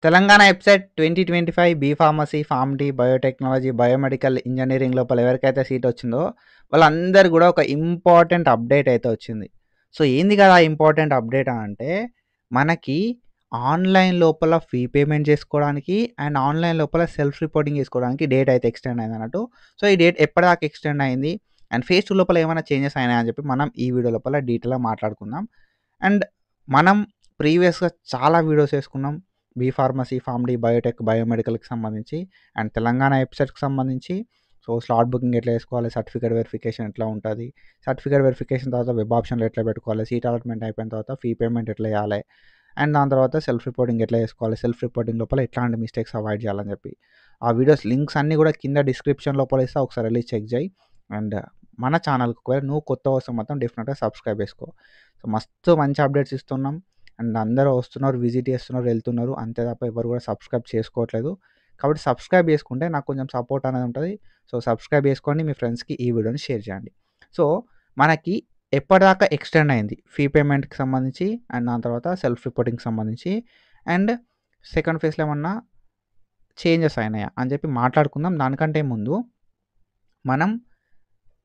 Telangana website 2025 B pharmacy, pharm D, biotechnology, biomedical engineering లోపల ఎవరికైతే seat వచ్చిందో వాళ్ళందరూ గూడా ఒక ఇంపార్టెంట్ అప్డేట్ అయితే వచ్చింది. సో, ఏంది కదా ఇంపార్టెంట్ అప్డేట్ అంటే మనకి ఆన్‌లైన్ లోపల ఫీ పేమెంట్ చేసుకోవడానికి అండ్ ఆన్‌లైన్ లోపల సెల్ఫ్ రిపోర్టింగ్ చేసుకోవడానికి డేట్ అయితే ఎక్స్‌టెండ్ అయిందన్నట్టు. సో, ఈ డేట్ ఎప్పటిదాకా ఎక్స్‌టెండ్ అయింది అండ్ ఫేజ్ 2 లోపల ఏమైనా చేంజెస్ అయినాయా అని చెప్పి మనం ఈ వీడియో లోపల డీటెయిల్‌గా మాట్లాడుకుందాం. అండ్ మనం ప్రీవియస్‌గా చాలా వీడియోస్ చేసుకున్నాం. బీ.ఫార్మసీ, ఫార్మ్-డి, బయోటెక్, బయోమెడికల్‌కి సంబంధించి అండ్ తెలంగాణ వెబ్‌సైట్‌కి సంబంధించి సో, స్లాట్ బుకింగ్ ఎట్లా చేసుకోవాలి, సర్టిఫికేట్ వెరిఫికేషన్ ఎట్లా ఉంటది, సర్టిఫికేట్ వెరిఫికేషన్ తర్వాత వెబ్ ఆప్షన్‌లో ఎట్లా పెట్టుకోవాలి, సీట్ అలాట్‌మెంట్ అయిపోయిన తర్వాత ఫీ పేమెంట్ ఎట్లా చేయాలి అండ్ దాని తర్వాత సెల్ఫ్ రిపోర్టింగ్ ఎట్లా చేసుకోవాలి, సెల్ఫ్ రిపోర్టింగ్ లోపల ఎట్లాంటి మిస్టేక్స్ అవాయిడ్ చేయాలని చెప్పి ఆ వీడియోస్ లింక్స్ అన్నీ కూడా కింద డిస్క్రిప్షన్ లోపల ఇస్తా, ఒకసారి వెళ్ళి చెక్ చేయి. అండ్ మన ఛానల్‌కి ఒకవేళ నువ్వు కొత్త వస్తే మాత్రం డెఫినెట్‌గా సబ్స్క్రైబ్ చేసుకో. సో, మస్తు మంచి అప్డేట్స్ ఇస్తున్నాం అండ్ అందరూ వస్తున్నారు, విజిట్ చేస్తున్నారు, వెళ్తున్నారు. అంతే తప్ప ఎవరు కూడా సబ్స్క్రైబ్ చేసుకోవట్లేదు. కాబట్టి సబ్స్క్రైబ్ చేసుకుంటే నాకు కొంచెం సపోర్ట్ అనేది ఉంటది. సో, సబ్స్క్రైబ్ చేసుకోండి. మీ ఫ్రెండ్స్‌కి ఈ వీడియోని షేర్ చేయండి. సో, మనకి ఎప్పటిదాకా ఎక్స్‌టెండ్ అయింది ఫీ పేమెంట్‌కి సంబంధించి అండ్ దాని తర్వాత సెల్ఫ్ రిపోర్టింగ్‌కి సంబంధించి అండ్ సెకండ్ ఫేజ్‌లో ఏమన్నా చేంజెస్ అయినాయా అని చెప్పి మాట్లాడుకుందాం. దానికంటే ముందు మనం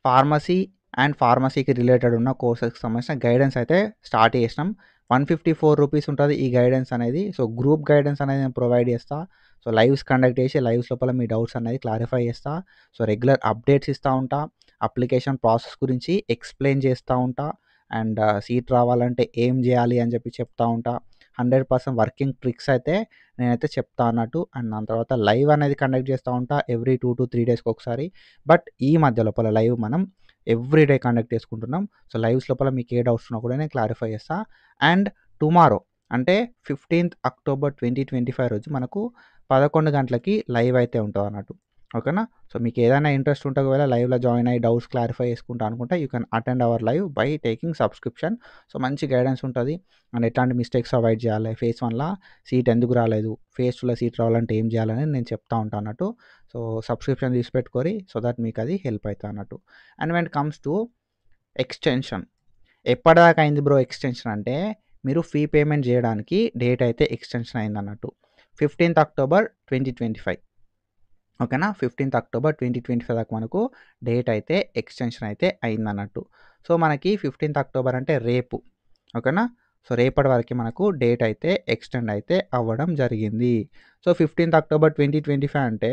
ఫార్మసీ అండ్ ఫార్మసీకి రిలేటెడ్ ఉన్న కోర్సెస్‌కి సంబంధించిన గైడెన్స్ అయితే స్టార్ట్ చేసినాం. రూ. 154 ఉంటది ఈ గైడెన్స్ అనేది. సో, గ్రూప్ గైడెన్స్ అనేది నేను ప్రొవైడ్ చేస్తా. సో, లైవ్స్ కండక్ట్ చేసి లైవ్స్ లోపల మీ డౌట్స్ అనేది క్లారిఫై చేస్తా. సో, రెగ్యులర్ అప్డేట్స్ ఇస్తా ఉంటా. అప్లికేషన్ ప్రాసెస్ గురించి ఎక్స్‌ప్లెయిన్ చేస్తా ఉంటా. అండ్ సీట్ రావాలంటే ఏం చేయాలి అని చెప్పి చెప్తా ఉంటా. 100% వర్కింగ్ ట్రిక్స్ అయితే నేనైతే చెప్తా అన్నట్టు. అండ్ దాని తర్వాత లైవ్ అనేది కండక్ట్ చేస్తా ఉంటా. ఎవ్రీ 2-3 డేస్‌కి ఒకసారి. బట్ ఈ మధ్య లోపల లైవ్ మనం ఎవ్రీ డే కండక్ట్ చేసుకుంటున్నాం. సో, లైవ్స్ లోపల మీకు ఏ డౌట్స్ ఉన్నా కూడా నేను క్లారిఫై చేస్తా. అండ్ టుమారో అంటే 15థ్ అక్టోబర్ 2025 రోజు మనకు 11 గంటలకి లైవ్ అయితే ఉంటదన్నట్టు. ఓకేనా? సో, మీకు ఏదైనా ఇంట్రెస్ట్ ఉంటే ఒకవేళ లైవ్‌లో జాయిన్ అయ్యి డౌట్స్ క్లారిఫై చేసుకుంటా అనుకుంటే you can attend our live by taking subscription. So, మంచి గైడెన్స్ ఉంటది. అండ్ ఎట్లాంటి మిస్టేక్స్ అవాయిడ్ చేయాలి, ఫేజ్ 1ల సీట్ ఎందుకు రాలేదు, ఫేజ్ 2ల సీట్ రావాలంటే ఏం చేయాలనేది నేను చెప్తా ఉంటా అన్నట్టు. సో, సబ్స్క్రిప్షన్ తీసి పెట్టుకోరి సో దట్ మీకు అది హెల్ప్ అయితది అన్నట్టు. And when it comes to extension. ఎప్పటిదాకా అయింది బ్రో ఎక్స్‌టెన్షన్ అంటే మీరు ఫీ పేమెంట్ చేయడానికి డేట్ అయితే ఎక్స్‌టెన్షన్ అయిందన్నట్టు. 15థ్ అక్టోబర్ 2025 ఓకేనా? 15థ్ అక్టోబర్ 2025 దాకా మనకు డేట్ అయితే ఎక్స్‌టెన్షన్ అయితే అయిందన్నట్టు. సో, మనకి 15థ్ అక్టోబర్ అంటే రేపు. ఓకేనా? సో, రేపటి వరకి మనకు డేట్ అయితే ఎక్స్‌టెండ్ అయితే అవ్వడం జరిగింది. సో, 15థ్ అక్టోబర్ 2025 అంటే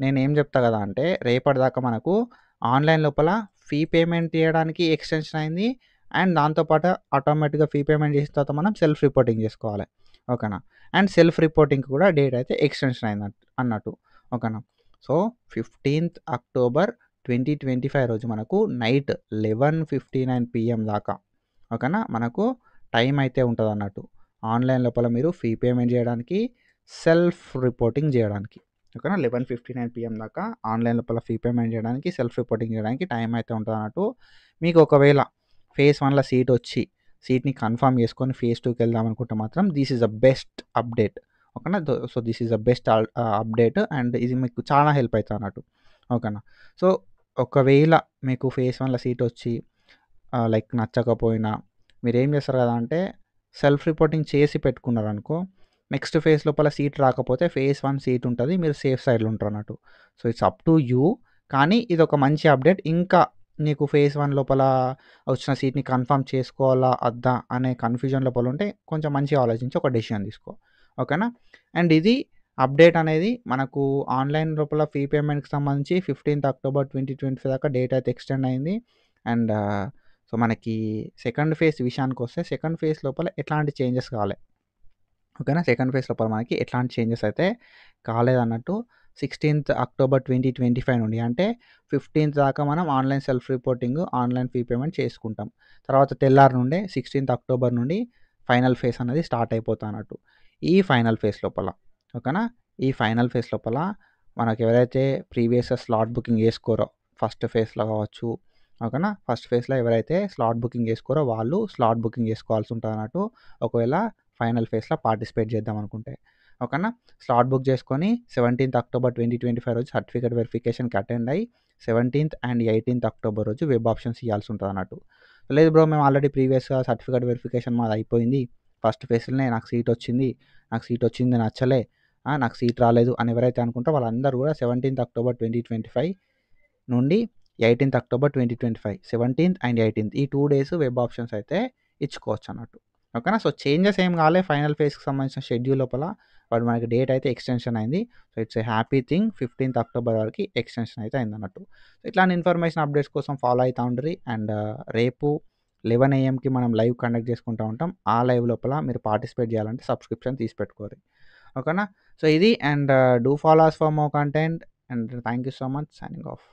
నేనేం చెప్తా కదా అంటే రేపటిదాకా మనకు ఆన్‌లైన్ లోపల ఫీ పేమెంట్ చేయడానికి ఎక్స్‌టెన్షన్ అయింది. అండ్ దాంతో పాటు ఆటోమేటిక్‌గా ఫీ పేమెంట్ చేసిన తర్వాత మనం సెల్ఫ్ రిపోర్టింగ్ చేసుకోవాలి. ఓకేనా? అండ్ సెల్ఫ్ రిపోర్టింగ్‌కి కూడా డేట్ అయితే ఎక్స్‌టెన్షన్ అన్నట్టు. ఓకేనా? సో, 15థ్ అక్టోబర్ 2025 రోజు మనకు నైట్ 11:59 పీఎం దాకా ఓకేనా? మనకు టైం అయితే ఉంటదన్నట్టు. ఆన్‌లైన్ లోపల మీరు ఫీ పేమెంట్ చేయడానికి, సెల్ఫ్ రిపోర్టింగ్ చేయడానికి. ఓకేనా? 11:59 పీఎం దాకా ఆన్‌లైన్ లోపల ఫీ పేమెంట్ చేయడానికి, సెల్ఫ్ రిపోర్టింగ్ చేయడానికి టైం అయితే ఉంటదన్నట్టు. మీకు ఒకవేళ ఫేజ్ 1ల సీట్ వచ్చి సీట్‌ని కన్ఫర్మ్ చేసుకొని ఫేజ్ 2కి వెళ్దాం అనుకుంటే మాత్రం this is the best update. ఓకేనా? So, this is the best update and ఇది మీకు చాలా హెల్ప్ అయితదన్నట్టు. ఓకేనా? సో, ఒకవేళ మీకు ఫేజ్ 1ల సీట్ వచ్చి లైక్ నచ్చకపోయినా మీరేం చేస్తారు కదా అంటే సెల్ఫ్ రిపోర్టింగ్ చేసి పెట్టుకున్నారనుకో, నెక్స్ట్ ఫేజ్ లోపల సీట్ రాకపోతే ఫేజ్ 1 సీట్ ఉంటది. మీరు సేఫ్ సైడ్‌లో ఉంటారన్నట్టు. So, it's up to you. కానీ ఇదొక మంచి అప్డేట్. ఇంకా నీకు ఫేజ్ 1 లోపల వచ్చిన సీట్‌ని కన్ఫర్మ్ చేసుకోవాలా? వద్దా? అనే కన్‌ఫ్యూజన్ లోపల ఉంటే కొంచెం మంచిగా ఆలోచించి ఒక డెసిషన్ తీసుకో. ఓకేనా? అండ్ ఇది అప్డేట్ అనేది మనకు ఆన్‌లైన్ లోపల ఫీ పేమెంట్‌కి సంబంధించి 15థ్ అక్టోబర్ 2025 దాకా డేట్ అయితే ఎక్స్‌టెండ్ అయింది. అండ్ సో, మనకి సెకండ్ ఫేజ్ విషయానికొస్తే సెకండ్ ఫేజ్ లోపల ఎట్లాంటి చేంజెస్ కాలే. ఓకేనా? సెకండ్ ఫేజ్ లోపల మనకి ఎట్లాంటి చేంజెస్ అయితే కాలేదన్నట్టు. 16థ్ అక్టోబర్ 2025 నుండి అంటే 15థ్ దాకా మనం online self reporting, online fee payment చేసుకుంటాం. తర్వాత తెల్లారి నుండే 16థ్ అక్టోబర్ నుండి ఫైనల్ ఫేజ్ అనేది స్టార్ట్ అయిపోతదన్నట్టు. ఈ ఫైనల్ ఫేజ్ లోపల ఓకేనా? ఈ ఫైనల్ ఫేజ్ లోపల మనకెవరైతే ప్రీవియస్‌గా స్లాట్ బుకింగ్ చేసుకోరో ఫస్ట్ ఫేజ్‌లో కావచ్చు ఓకేనా? ఫస్ట్ ఫేజ్‌లో ఎవరైతే స్లాట్ బుకింగ్ చేసుకోరో వాళ్ళు స్లాట్ బుకింగ్ చేసుకోవాల్సి ఉంటదన్నట్టు. ఒకవేళ ఫైనల్ ఫేజ్‌లో పార్టిసిపేట్ చేద్దాం అనుకుంటే. ఓకేనా? స్లాట్ బుక్ చేసుకొని 17థ్ అక్టోబర్ 2025 రోజు సర్టిఫికేట్ వెరిఫికేషన్‌కి అటెండ్ అయ్యి 17థ్ అండ్ 18థ్ అక్టోబర్ రోజు వెబ్ ఆప్షన్స్ ఇయ్యాల్సి ఉంటదన్నట్టు. లేదు బ్రో మేము ఆల్రెడీ ప్రీవియస్‌గా సర్టిఫికేట్ వెరిఫికేషన్ మాది అయిపోయింది. ఫస్ట్ ఫేజ్‌లోనే నాకు సీట్ వచ్చింది. నాకు సీట్ వచ్చింది నచ్చలే. నాకు సీట్ రాలేదు అని ఎవరైతే అనుకుంటారో వాళ్ళందరూ కూడా 17థ్ అక్టోబర్ 2025 నుండి 18థ్ అక్టోబర్ 2025 17థ్ అండ్ 18థ్ ఈ 2 డేస్ వెబ్ ఆప్షన్స్ అయితే ఇచ్చుకోవచ్చు అన్నట్టు. ఓకేనా. సో చేంజెస్ ఏం కాలే ఫైనల్ ఫేజ్‌కి సంబంధించిన షెడ్యూల్ లోపల. బట్ మనకి డేట్ అయితే ఎక్స్టెన్షన్ అయింది. So it's a happy thing 15థ్ అక్టోబర్ వరకు ఎక్స్టెన్షన్ అయితే అయిందన్నట్టు. సో ఇట్లాంటి ఇన్ఫర్మేషన్ అప్డేట్స్ కోసం ఫాలో అయితా ఉండండి. అండ్ రేపు 11 AM మనం లైవ్ కండక్ట్ చేసుకుంటూ ఉంటాం. ఆ లైవ్ లోపల మీరు పార్టిసిపేట్ చేయాలంటే సబ్స్క్రిప్షన్ తీసి పెట్టుకోండి. ఓకేనా. సో ఇది and do follow us for more content and thank you so much. Signing of.